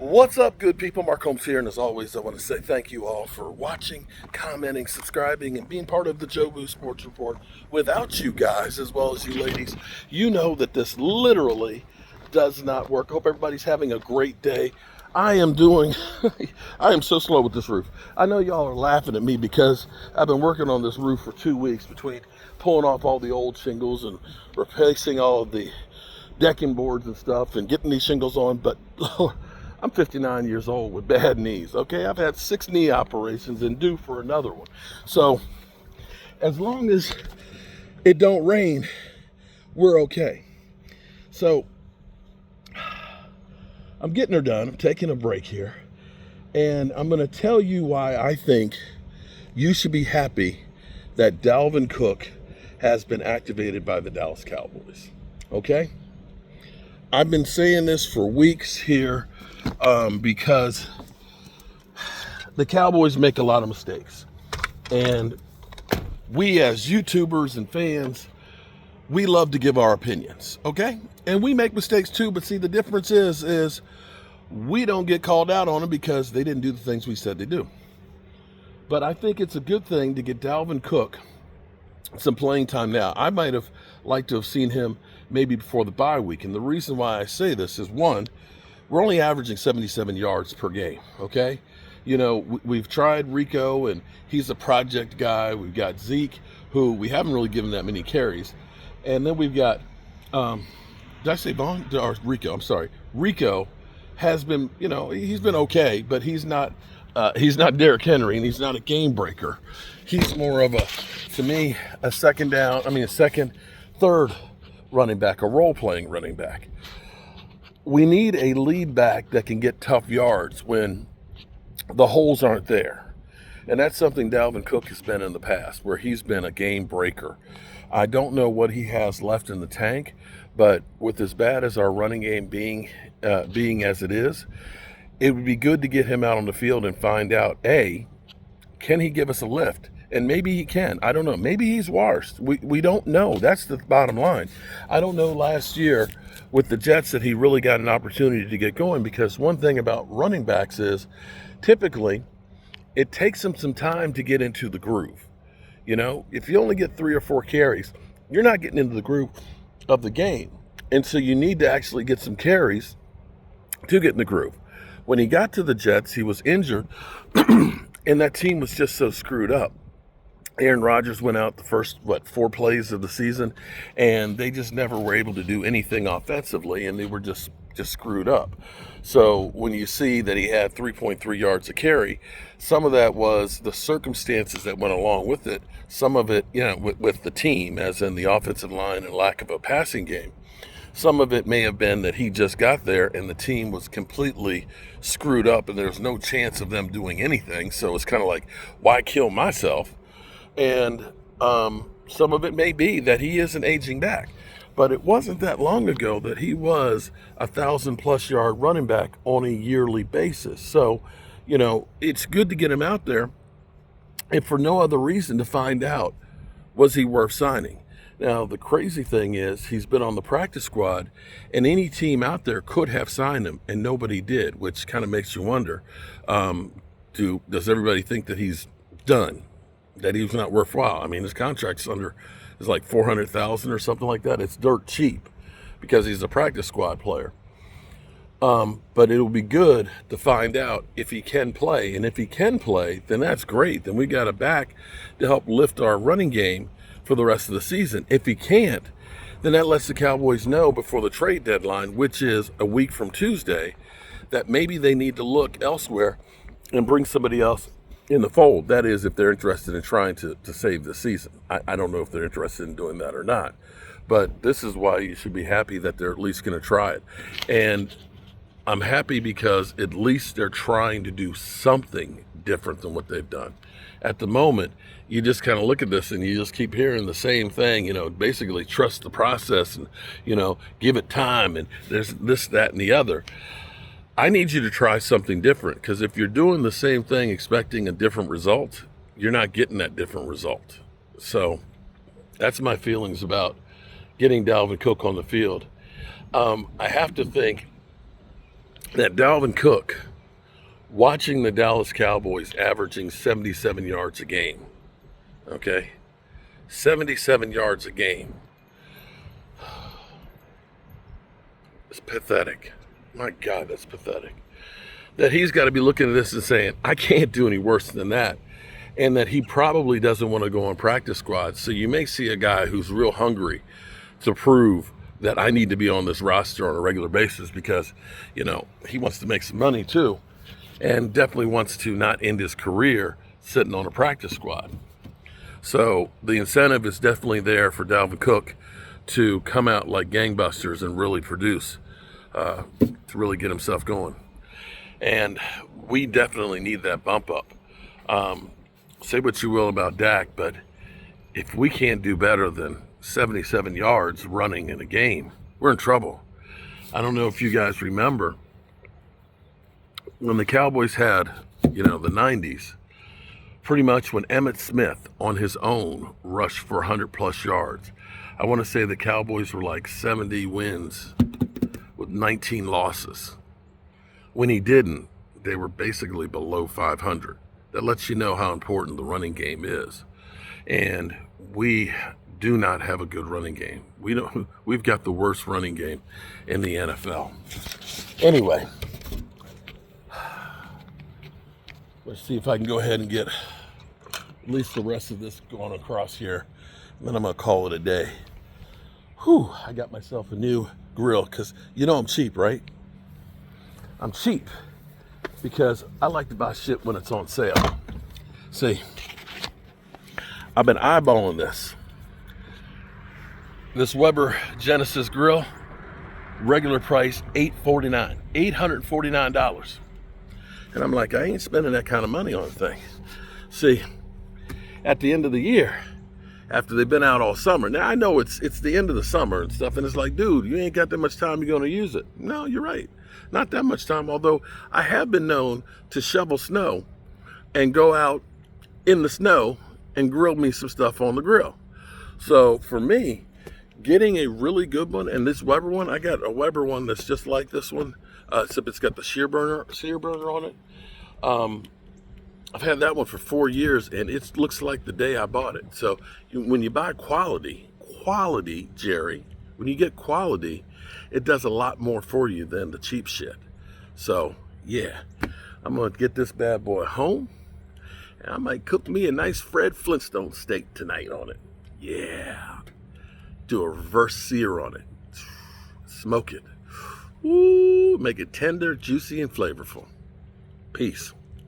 What's up, good people? Mark Holmes here, and as always, I want to say thank you all for watching, commenting, subscribing, and being part of the Joe Boo Sports Report. Without you guys, as well as you ladies, you know that this literally does not work. I hope everybody's having a great day. I am doing, I am so slow with this roof. I know y'all are laughing at me because I've been working on this roof for 2 weeks between pulling off all the old shingles and replacing all of the decking boards and stuff and getting these shingles on, but I'm 59 years old with bad knees, okay? I've had 6 knee operations and due for another one. So as long as it don't rain, we're okay. So I'm getting her done. I'm taking a break here. And I'm going to tell you why I think you should be happy that Dalvin Cook has been activated by the Dallas Cowboys, okay? I've been saying this for weeks here because the Cowboys make a lot of mistakes. And we as YouTubers and fans, we love to give our opinions, okay? And we make mistakes too, but see, the difference is we don't get called out on them because they didn't do the things we said they do. But I think it's a good thing to get Dalvin Cook some playing time now. I might have liked to have seen him maybe before the bye week. And the reason why I say this is, one, we're only averaging 77 yards per game, okay? You know, we've tried Rico, and he's a project guy. We've got Zeke, who we haven't really given that many carries. And then we've got, did I say Vaughn? Or Rico, I'm sorry. Rico has been, you know, he's been okay, but he's not Derrick Henry, and he's not a game breaker. He's more of to me, a second, third running back, a role-playing running back. We need a lead back that can get tough yards when the holes aren't there. And that's something Dalvin Cook has been in the past, where he's been a game breaker. I don't know what he has left in the tank, but with as bad as our running game being as it is, it would be good to get him out on the field and find out, A, can he give us a lift? And maybe he can. I don't know. Maybe he's washed. We don't know. That's the bottom line. I don't know last year with the Jets that he really got an opportunity to get going, because one thing about running backs is typically it takes them some time to get into the groove. You know, if you only get 3 or 4 carries, you're not getting into the groove of the game. And so you need to actually get some carries to get in the groove. When he got to the Jets, he was injured, and that team was just so screwed up. Aaron Rodgers went out the first, 4 plays of the season, and they just never were able to do anything offensively, and they were just screwed up. So when you see that he had 3.3 yards a carry, some of that was the circumstances that went along with it. Some of it, you know, with the team, as in the offensive line and lack of a passing game. Some of it may have been that he just got there and the team was completely screwed up and there's no chance of them doing anything. So it's kind of like, why kill myself? And some of it may be that he is an aging back. But it wasn't that long ago that he was 1,000+ yard running back on a yearly basis. So, you know, it's good to get him out there, if for no other reason to find out, was he worth signing? Now, the crazy thing is he's been on the practice squad, and any team out there could have signed him, and nobody did, which kind of makes you wonder, does everybody think that he's done, that he was not worthwhile? I mean, his contract's is like $400,000 or something like that. It's dirt cheap because he's a practice squad player. But it'll be good to find out if he can play, and if he can play, then that's great. Then we got a back to help lift our running game for the rest of the season. If he can't, then that lets the Cowboys know before the trade deadline, which is a week from Tuesday, that maybe they need to look elsewhere and bring somebody else in the fold. That is, if they're interested in trying to save the season. I don't know if they're interested in doing that or not, but this is why you should be happy that they're at least going to try it. And I'm happy because at least they're trying to do something different than what they've done. At the moment, you just kind of look at this and you just keep hearing the same thing, you know, basically trust the process and, you know, give it time, and there's this, that, and the other. I need you to try something different, because if you're doing the same thing expecting a different result, you're not getting that different result. So that's my feelings about getting Dalvin Cook on the field. I have to think that Dalvin Cook, watching the Dallas Cowboys averaging 77 yards a game, okay? 77 yards a game. It's pathetic. My God, that's pathetic. That he's got to be looking at this and saying, I can't do any worse than that. And that he probably doesn't want to go on practice squad. So you may see a guy who's real hungry to prove that I need to be on this roster on a regular basis because, you know, he wants to make some money too. And definitely wants to not end his career sitting on a practice squad. So the incentive is definitely there for Dalvin Cook to come out like gangbusters and really produce, to really get himself going. And we definitely need that bump up. Say what you will about Dak, but if we can't do better than 77 yards running in a game, we're in trouble. I don't know if you guys remember when the Cowboys had, you know, the 90s, pretty much when Emmitt Smith on his own rushed for 100 plus yards. I want to say the Cowboys were like 70 wins with 19 losses. When he didn't, they were basically below 500. That lets you know how important the running game is. And we do not have a good running game. We've got the worst running game in the NFL. Anyway, let's see if I can go ahead and get at least the rest of this going across here. And then I'm going to call it a day. Whew, I got myself a new grill because, you know, I'm cheap, right? I'm cheap because I like to buy shit when it's on sale. See, I've been eyeballing this. This Weber Genesis grill, regular price $849. And I'm like, I ain't spending that kind of money on a thing. See, at the end of the year, after they've been out all summer. Now, I know it's the end of the summer and stuff, and it's like, dude, you ain't got that much time you're going to use it. No, you're right. Not that much time, although I have been known to shovel snow and go out in the snow and grill me some stuff on the grill. So for me, getting a really good one, and this Weber one, I got a Weber one that's just like this one, except it's got the sear burner on it. I've had that one for 4 years, and it looks like the day I bought it. So when you buy quality, Jerry, when you get quality, it does a lot more for you than the cheap shit. So, yeah, I'm going to get this bad boy home, and I might cook me a nice Fred Flintstone steak tonight on it. Yeah. Do a reverse sear on it. Smoke it. Ooh, make it tender, juicy, and flavorful. Peace.